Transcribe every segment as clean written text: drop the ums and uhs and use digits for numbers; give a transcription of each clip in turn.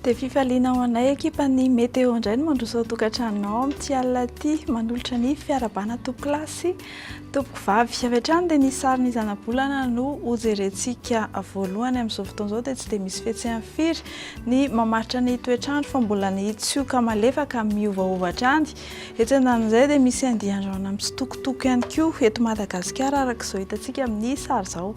Dia fifaliana ho anay ekipan'ny météo indray no mandroso tokantranonao amin'ity alina ity manolotra ny fiarabana tompo-klasy tompoko vavy avy hatrany dia ny sarin'ny zana-bolana no hojerentsika voalohany amin'izao fotoan'izao dia tsy dia misy fihetsehany firy ny mamaritra ny toetrandro fa mbola ny tsioka malefaka miovaova hatrany. Etsy andanin'izay dia misy andian-drano mitsitokotoko ihany koa eto Madagasikara araka izao hitantsika amin'ny sary izao.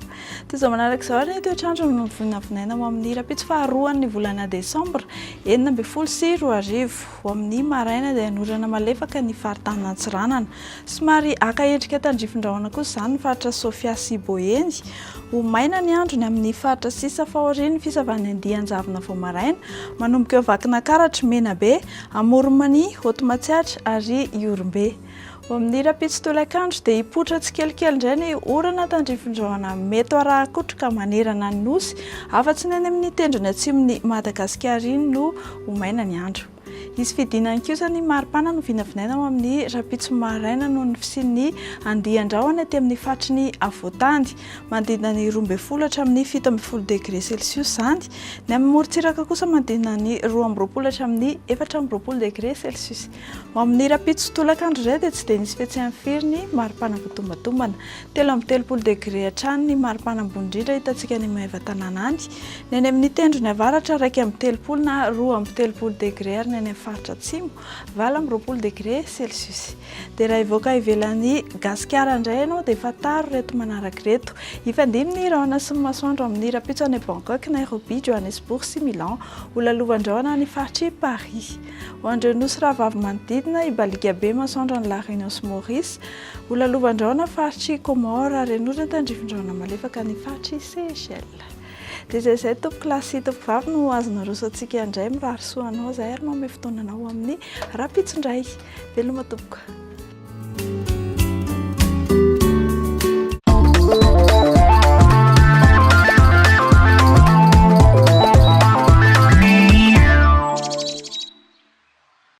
Toy izao manaraka izao ary ny toetrandro no vinavinaina ho amin'ny rapitso faharoan'ny volana Desambra 2024 ho amin'ny maraina dia hanorana malefaka ny faritany Antsiranana. Somary aka endrika tandrifin-drahona kosa izany ny faritra Sofia sy Boeny. Ho maina ny andro ny amin'ny faritra sisa fahorian'ny fisavan'ny andian-javona vao maraina manomboka eo Vakinankaratra, Menabe, Amoronmania, Hotomatsiatra ary Iorombe. Ho amin'ny rapitso tolakandro dia hipoitra tsikelikely indray ny orana tandrifin-drahona mety araha-kotroka manerana ny nosy afa-tsy ny any amin'ny tendrony atsimon'ny Madagasikara iny no ho maina ny andro. Izy fidinany kosa ny maripana no vinavinaina ho amin'ny rapitso maraina noho ny fisian'ny andian-drahona aty amin'ny faritry ny Avoatany manodidina ny 12 hatramin'ny 17 degré Celsius izany. Ny amin'ny morontsiraka kosa manodidina ny 12 hatramin'ny 14 degré Celsius. Ho amin'ny rapitso tolakandro izay dia tsy dia nisy fihetsehany firy ny maripana voatombatomana 13 degré hatrany ny maripana ambony indrindra hitantsika ny Maivatanana any. Ny any amin'ny tendrony avaratra 1.30 na 2.30 degré ary ny any faritra atsimo 20 degré Celsius. Dia raha ivoaka ivelan'ny Gasikara indray ianao dia efa taro reto manaraka reto. Hifandimby ny rahona sy ny masoandro amin'ny rapitso any Bangkok, Nairobi, Johannesburg sy Milan. Ho lalovandraona ny faritry Paris. Ho andreo nosy rahavavy manodidina Ibalika be masoandro any La Réunion sy Maurice. Ho lalovandraona faritry Comore ary hanorana tandrifin-drahona malefaka ny faritry Seychelles. Dia izay tompoko lasy tompoko vavy no azona roso antsika indray mirary soanao izay ary manome fotoananao amin'ny rapitso indray. Veloma tompoko.